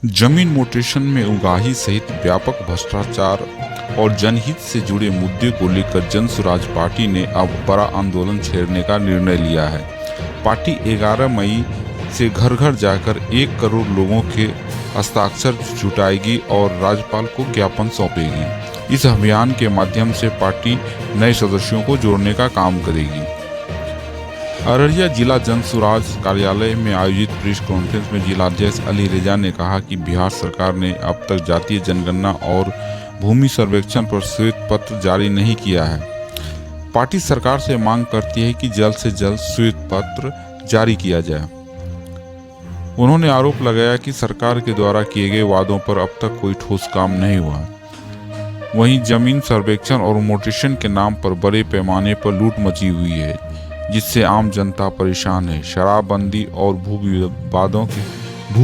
जमीन म्यूटेशन में उगाही सहित व्यापक भ्रष्टाचार और जनहित से जुड़े मुद्दे को लेकर जन स्वराज पार्टी ने अब बड़ा आंदोलन छेड़ने का निर्णय लिया है। पार्टी 11 मई से घर घर जाकर 1 करोड़ लोगों के हस्ताक्षर जुटाएगी और राज्यपाल को ज्ञापन सौंपेगी। इस अभियान के माध्यम से पार्टी नए सदस्यों को जोड़ने का काम करेगी। अररिया जिला जन स्वराज कार्यालय में आयोजित प्रेस कॉन्फ्रेंस में जिलाध्यक्ष अली रेजा ने कहा कि बिहार सरकार ने अब तक जातीय जनगणना और भूमि सर्वेक्षण पर श्वेत पत्र जारी नहीं किया है। पार्टी सरकार से मांग करती है कि जल्द से जल्द श्वेत पत्र जारी किया जाए। उन्होंने आरोप लगाया कि सरकार के द्वारा किए गए वादों पर अब तक कोई ठोस काम नहीं हुआ। वहीं जमीन सर्वेक्षण और म्यूटेशन के नाम पर बड़े पैमाने पर लूट मची हुई है, जिससे आम जनता परेशान है। शराबबंदी और भू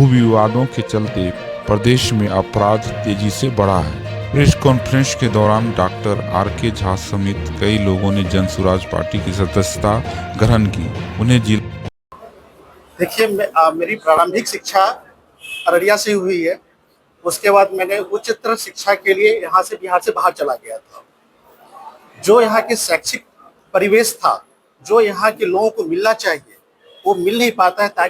विवादों के चलते प्रदेश में अपराध तेजी से बढ़ा है। प्रेस कॉन्फ्रेंस के दौरान डॉक्टर आर.के. झा समेत कई लोगों ने जन स्वराज पार्टी की सदस्यता ग्रहण की। उन्हें देखिए, मेरी प्रारंभिक शिक्षा अररिया से हुई है। उसके बाद मैंने उच्चतर शिक्षा के लिए यहाँ से बिहार से बाहर चला गया था। जो यहाँ के शैक्षिक परिवेश था, जो यहाँ के लोगों को मिलना चाहिए, वो मिल नहीं पाता है।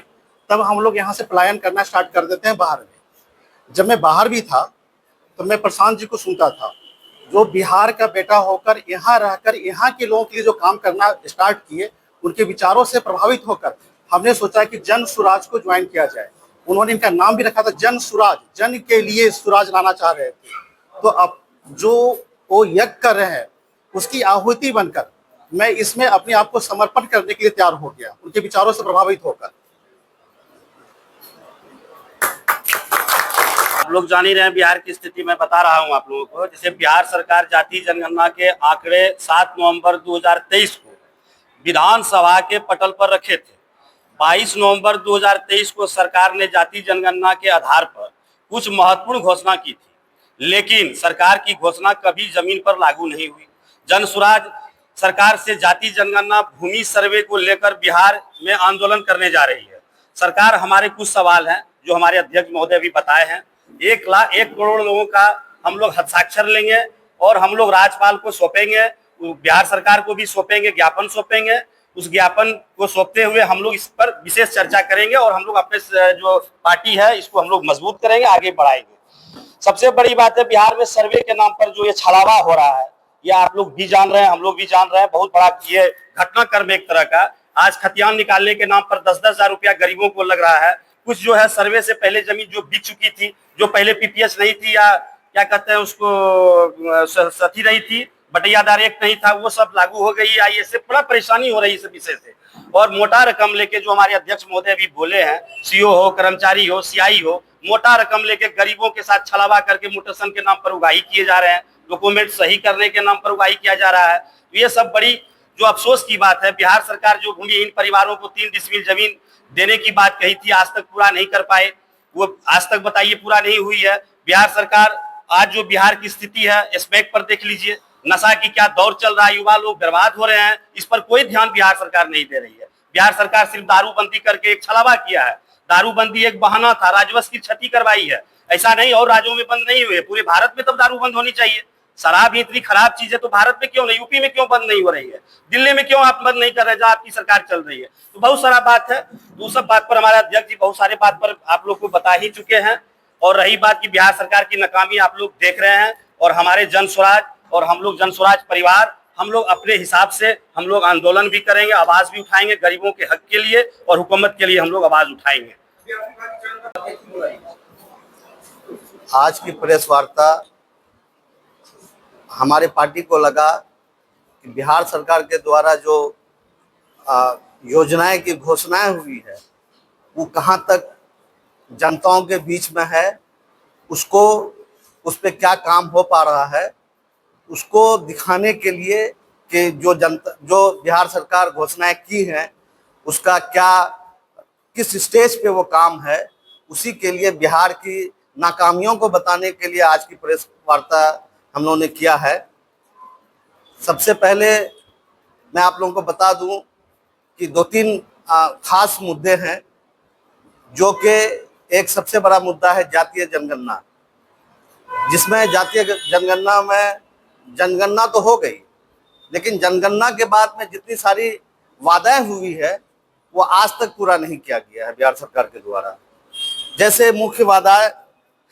तब हम लोग यहाँ से पलायन करना स्टार्ट कर देते हैं बाहर में। जब मैं बाहर भी था तो मैं प्रशांत जी को सुनता था, जो बिहार का बेटा होकर यहाँ रहकर यहाँ के लोगों के लिए जो काम करना स्टार्ट किए, उनके विचारों से प्रभावित होकर हमने सोचा कि जन स्वराज को ज्वाइन किया जाए। उन्होंने इनका नाम भी रखा था जन स्वराज, जन के लिए स्वराज लाना चाह रहे थे। तो अब जो वो यज्ञ कर रहे हैं, उसकी आहुति बनकर मैं इसमें अपने आप को समर्पण करने के लिए तैयार हो गया, उनके विचारों से प्रभावित होकर। आप लोग जान ही रहे हैं बिहार की स्थिति मैं बता रहा हूं आप लोगों को। जैसे बिहार सरकार जातीय जनगणना के आंकड़े 7 नवंबर 2023 को विधानसभा के पटल पर रखे थे। 22 नवंबर 2023 को सरकार ने जातीय जनगणना के आधार पर कुछ महत्वपूर्ण घोषणा की थी, लेकिन सरकार की घोषणा कभी जमीन पर लागू नहीं हुई। जन स्वराज सरकार से जातीय जनगणना भूमि सर्वे को लेकर बिहार में आंदोलन करने जा रही है। सरकार, हमारे कुछ सवाल हैं जो हमारे अध्यक्ष महोदय भी बताए हैं। 1 करोड़ लोगों का हम लोग हस्ताक्षर लेंगे और हम लोग राज्यपाल को सौंपेंगे, बिहार सरकार को भी सौंपेंगे, ज्ञापन सौंपेंगे। उस ज्ञापन को सौंपते हुए हम लोग इस पर विशेष चर्चा करेंगे और हम लोग अपने जो पार्टी है इसको हम लोग मजबूत करेंगे, आगे बढ़ाएंगे। सबसे बड़ी बात है, बिहार में सर्वे के नाम पर जो ये छलावा हो रहा है, ये आप लोग भी जान रहे हैं, हम लोग भी जान रहे हैं। बहुत बड़ा ये घटनाक्रम एक तरह का। आज खतियान निकालने के नाम पर 10-10 हजार रुपया गरीबों को लग रहा है। कुछ जो है सर्वे से पहले जमीन जो बिक चुकी थी, जो पहले पीपीएस नहीं थी या क्या कहते हैं उसको, सती नहीं थी, बटैयादार एक्ट नहीं था, वो सब लागू हो गई। आई इससे बड़ा परेशानी हो रही है इस विषय से। और मोटा रकम लेके, जो हमारे अध्यक्ष महोदय भी बोले हैं, सीओ हो, कर्मचारी हो, सीआई हो, मोटा रकम लेके गरीबों के साथ छलावा करके म्यूटेशन के नाम पर उगाही किए जा रहे हैं, डॉक्यूमेंट सही करने के नाम पर उगाही किया जा रहा है। तो ये सब बड़ी जो अफसोस की बात है। बिहार सरकार जो भूमिहीन परिवारों को 3 डिसमिल जमीन देने की बात कही थी, आज तक पूरा नहीं कर पाए। वो आज तक बताइए पूरा नहीं हुई है। बिहार सरकार, आज जो बिहार की स्थिति है, स्पेक पर देख लीजिए, नशा की क्या दौर चल रहा है, युवा लोग बर्बाद हो रहे हैं, इस पर कोई ध्यान बिहार सरकार नहीं दे रही है। बिहार सरकार सिर्फ दारूबंदी करके एक छलावा किया है। दारूबंदी एक बहाना था, राजस्व की क्षति करवाई है। ऐसा नहीं और राज्यों में बंद नहीं हुए, पूरे भारत में तब दारू बंद होनी चाहिए। शराब इतनी खराब चीज है तो भारत में क्यों नहीं, यूपी में क्यों बंद नहीं हो रही है, दिल्ली में क्यों आप बंद नहीं कर रहे जहां आपकी सरकार चल रही है। तो बहुत सारा बात है। तो सब बात पर हमारे अध्यक्ष जी बहुत सारे बात पर आप लोग को बता ही चुके हैं। और रही बात की बिहार सरकार की नाकामी आप लोग देख रहे हैं, और हमारे जन स्वराज और हम लोग जन स्वराज परिवार, हम लोग अपने हिसाब से हम लोग आंदोलन भी करेंगे, आवाज भी उठाएंगे गरीबों के हक के लिए, और हुकूमत के लिए हम लोग आवाज उठाएंगे। आज की प्रेस वार्ता, हमारे पार्टी को लगा कि बिहार सरकार के द्वारा जो योजनाएं की घोषणाएं हुई है, वो कहां तक जनताओं के बीच में है, उसको उस पर क्या काम हो पा रहा है, उसको दिखाने के लिए कि जो बिहार सरकार घोषणाएं की हैं, उसका क्या किस स्टेज पे वो काम है, उसी के लिए बिहार की नाकामियों को बताने के लिए आज की प्रेस वार्ता हम लोगों ने किया है। सबसे पहले मैं आप लोगों को बता दूं कि 2-3 खास मुद्दे हैं जो कि एक सबसे बड़ा मुद्दा है जातीय जनगणना, जिसमें जातीय जनगणना में जनगणना तो हो गई, लेकिन जनगणना के बाद में जितनी सारी वादाएं हुई है वो आज तक पूरा नहीं किया गया है बिहार सरकार के द्वारा। जैसे मुख्य वादाएं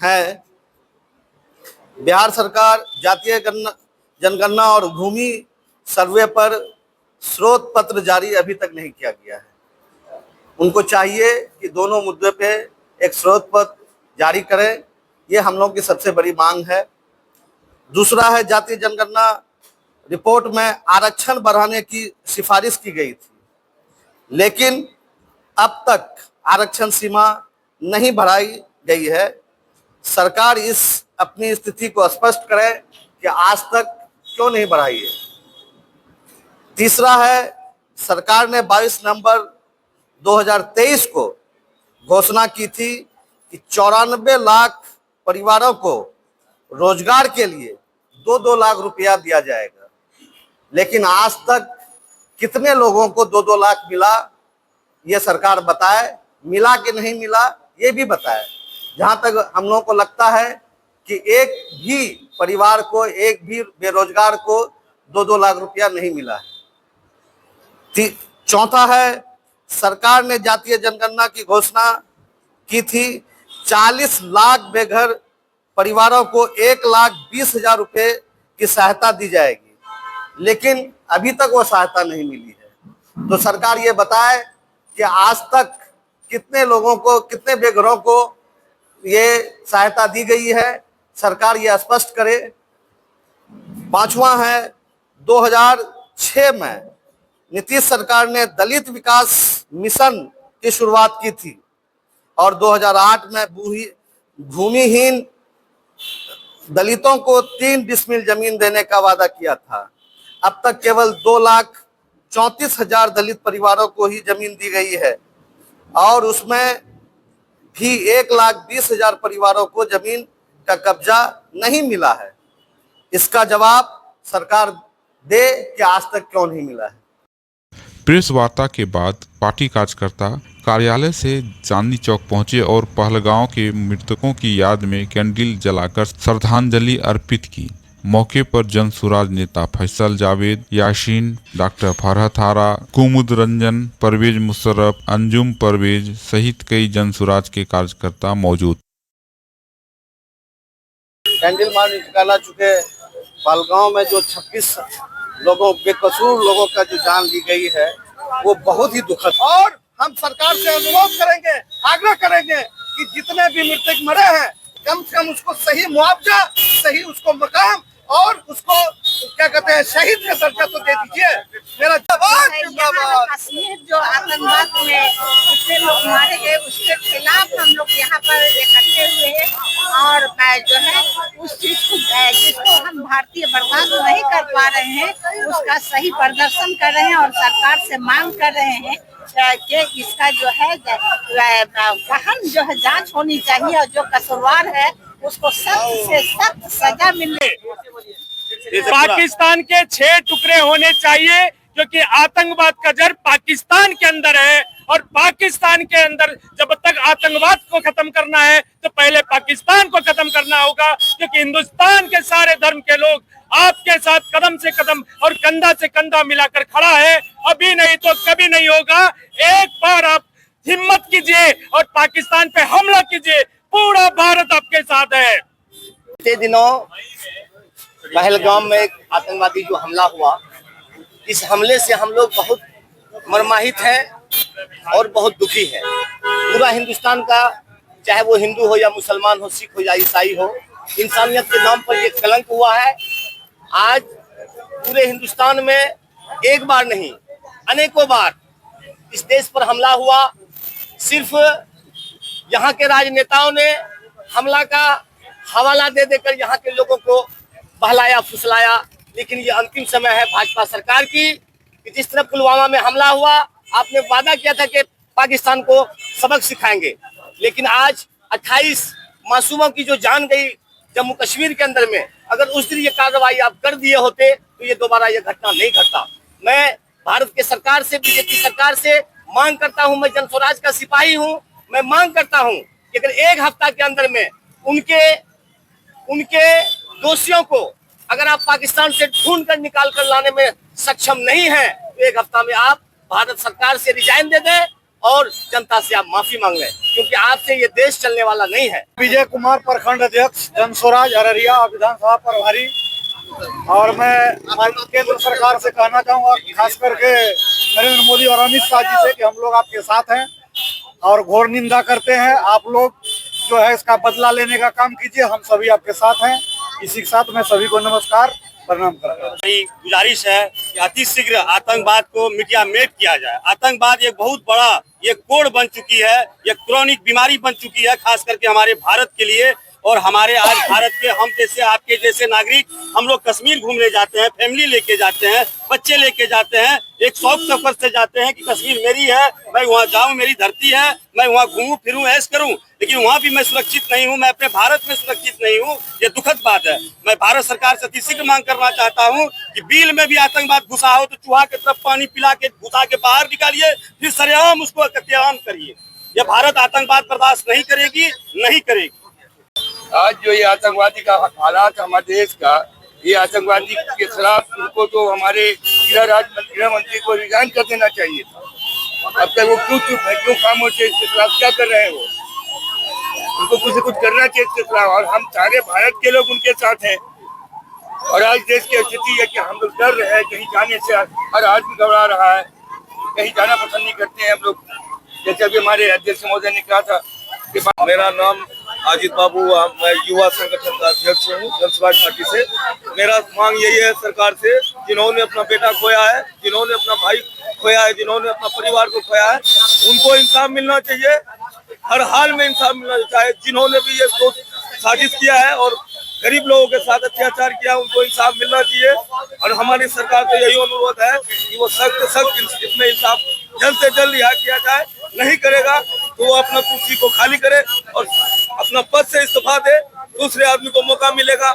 हैं, बिहार सरकार जातीय जनगणना और भूमि सर्वे पर स्रोत पत्र जारी अभी तक नहीं किया गया है। उनको चाहिए कि दोनों मुद्दे पे एक स्रोत पत्र जारी करें, ये हम लोगों की सबसे बड़ी मांग है। दूसरा है, जातीय जनगणना रिपोर्ट में आरक्षण बढ़ाने की सिफारिश की गई थी, लेकिन अब तक आरक्षण सीमा नहीं बढ़ाई गई है। सरकार इस अपनी स्थिति को स्पष्ट करे कि आज तक क्यों नहीं बढ़ाई है। तीसरा है, सरकार ने 22 नवंबर 2023 को घोषणा की थी कि 94 लाख परिवारों को रोजगार के लिए 2-2 लाख रुपया दिया जाएगा, लेकिन आज तक कितने लोगों को 2-2 लाख मिला ये सरकार बताए, मिला कि नहीं मिला ये भी बताए। जहां तक हम लोगों को लगता है कि एक भी परिवार को, एक भी बेरोजगार को 2-2 लाख रुपया नहीं मिला है। चौथा है, सरकार ने जातीय जनगणना की घोषणा की थी 40 लाख बेघर परिवारों को 1,20,000 रुपए की सहायता दी जाएगी, लेकिन अभी तक वो सहायता नहीं मिली है। तो सरकार ये बताए कि आज तक कितने लोगों को, कितने बेघरों को ये सहायता दी गई है, सरकार ये स्पष्ट करे। पांचवा है, 2006 में नीतीश सरकार ने दलित विकास मिशन की शुरुआत की थी और 2008 में भूमिहीन दलितों को 3 डिसमिल जमीन देने का वादा किया था। अब तक केवल 2,34,000 दलित परिवारों को ही जमीन दी गई है और उसमें भी 1,20,000 परिवारों को जमीन का कब्जा नहीं मिला है। इसका जवाब सरकार दे कि आज तक क्यों नहीं मिला है। प्रेस वार्ता के बाद पार्टी कार्यकर्ता कार्यालय से चांदनी चौक पहुंचे और पहलगांव के मृतकों की याद में कैंडल जलाकर श्रद्धांजलि अर्पित की। मौके पर जनसुराज नेता फैसल जावेद, यासीन, डॉक्टर फरहत आरा, कुमुद रंजन, परवेज मुशर्रफ, अंजुम परवेज सहित कई जनसुराज के कार्यकर्ता मौजूद। कैंडल मार्च निकाला चुके पहलगांव में जो 26 लोगों, बेकसूर लोगों का जो जान ली गई है वो बहुत ही दुखद। और हम सरकार से अनुरोध करेंगे, आग्रह करेंगे कि जितने भी मृतक मरे हैं कम से कम उसको सही मुआवजा, सही उसको मकाम और उसको क्या कहते हैं शहीद का दर्जा तो दे दीजिए। मेरा जवाब कश्मीर जो आतंकवाद में कितने लोग मारे गए उसके खिलाफ हम लोग यहाँ पर इकट्ठे हुए हैं और जो है उस चीज को जिसको हम भारतीय बर्दाश्त नहीं कर पा रहे हैं उसका सही प्रदर्शन कर रहे हैं और सरकार से मांग कर रहे हैं कि इसका जो है गहन जो है जांच होनी चाहिए और जो कसूरवार है उसको सख्त से सख्त सजा मिले। पाकिस्तान के 6 टुकड़े होने चाहिए क्योंकि आतंकवाद का जड़ पाकिस्तान के अंदर है और पाकिस्तान के अंदर जब तक आतंकवाद को खत्म करना है तो पहले पाकिस्तान को खत्म करना होगा, क्योंकि हिंदुस्तान के सारे धर्म के लोग आपके साथ कदम से कदम और कंधा से कंधा मिलाकर खड़ा है। अभी नहीं तो कभी नहीं होगा। एक बार आप हिम्मत कीजिए और पाकिस्तान पे हमला कीजिए, पूरा भारत आपके साथ है। पिछले दिनों पहलगाम में एक आतंकवादी जो हमला हुआ, इस हमले से हम लोग बहुत मर्माहित हैं और बहुत दुखी है। पूरा हिंदुस्तान का, चाहे वो हिंदू हो या मुसलमान हो, सिख हो या ईसाई हो, इंसानियत के नाम पर ये कलंक हुआ है। आज पूरे हिंदुस्तान में एक बार नहीं अनेकों बार इस देश पर हमला हुआ। सिर्फ यहाँ के राजनेताओं ने हमला का हवाला दे देकर यहाँ के लोगों को बहलाया फुसलाया, लेकिन ये अंतिम समय है भाजपा सरकार की कि जिस तरह पुलवामा में हमला हुआ, आपने वादा किया था कि पाकिस्तान को सबक सिखाएंगे, लेकिन आज 28 मासूमों की जो जान गई जम्मू कश्मीर के अंदर में, अगर उस दिन ये कार्रवाई आप कर दिए होते तो ये दोबारा ये घटना नहीं घटता। मैं भारत के सरकार से, बीजेपी सरकार से मांग करता हूं, मैं जनस्वराज का सिपाही हूं, मैं मांग करता हूं कि अगर एक हफ्ता के अंदर में उनके दोषियों को अगर आप पाकिस्तान से ढूंढ कर निकाल कर लाने में सक्षम नहीं है, तो एक हफ्ता में आप भारत सरकार से रिजाइन दे दें और जनता से आप माफी मांग लें, क्योंकि आपसे ये देश चलने वाला नहीं है। विजय कुमार, प्रखंड अध्यक्ष, जनस्वराज अररिया विधानसभा प्रभारी। और मैं हमारी केंद्र सरकार से कहना चाहूँगा, खास करके नरेंद्र मोदी और अमित शाह जी से, कि हम लोग आपके साथ हैं और घोर निंदा करते हैं। आप लोग जो है इसका बदला लेने का काम कीजिए, हम सभी आपके साथ हैं। इसी के साथ मैं सभी को नमस्कार प्रणाम करता हूं। मेरी गुजारिश है कि अतिशीघ्र आतंकवाद को मिटियामेट किया जाए। आतंकवाद एक बहुत बड़ा ये कोड़ बन चुकी है, ये क्रॉनिक बीमारी बन चुकी है, खास करके हमारे भारत के लिए। और हमारे आज भारत के हम जैसे आपके जैसे नागरिक, हम लोग कश्मीर घूमने जाते हैं, फैमिली लेके जाते हैं, बच्चे लेके जाते हैं, एक शौक सफर से जाते हैं कि कश्मीर मेरी है, मैं वहाँ जाऊँ, मेरी धरती है, मैं वहाँ घूमूं फिरूं, ऐश करूं। लेकिन वहाँ भी मैं सुरक्षित नहीं हूँ, मैं अपने भारत में सुरक्षित नहीं हूँ। ये दुखद बात है। मैं भारत सरकार से अतिशीघ्र मांग करना चाहता हूँ कि बिल में भी आतंकवाद घुसा हो तो चूहा के तरफ पानी पिला के घुसा के बाहर निकालिए, फिर सरेआम उसको कत्लेआम करिए। ये भारत आतंकवाद बर्दाश्त नहीं करेगी, नहीं करेगी। आज जो ये आतंकवादी का हालात हमारे देश का, ये आतंकवादी के खिलाफ उनको तो हमारे गृह मंत्री को रिजाइन कर देना चाहिए था। अब तक वो क्यों चुप है, क्यों खामोश है, इसके खिलाफ क्या कर रहे हैं वो? उनको कुछ न कुछ करना चाहिए इसके खिलाफ। और हम सारे भारत के लोग उनके साथ हैं। और आज देश की स्थिति है कि हम लोग डर रहे हैं, कहीं जाने से हर आदमी घबरा रहा है, कहीं जाना पसंद नहीं करते हैं हम लोग। जैसे अभी हमारे अध्यक्ष महोदय ने कहा था कि मेरा नाम अजित बाबू, मैं युवा संगठन का अध्यक्ष हूँ जनस्वराज पार्टी से। मेरा मांग यही है सरकार से, जिन्होंने अपना बेटा खोया है, जिन्होंने अपना भाई खोया है, जिन्होंने अपना परिवार को खोया है, उनको इंसाफ मिलना चाहिए। हर हाल में इंसाफ मिलना चाहिए। जिन्होंने भी ये साजिश किया है और गरीब लोगों के साथ अत्याचार किया, उनको इंसाफ मिलना चाहिए। और हमारी सरकार से यही अनुरोध है कि वो सख्त इसमें इंसाफ जल्द से जल्द रिहा किया जाए। नहीं करेगा तो वो अपना कुर्सी को खाली करे और अपना पद से इस्तीफा दे, दूसरे आदमी को मौका मिलेगा।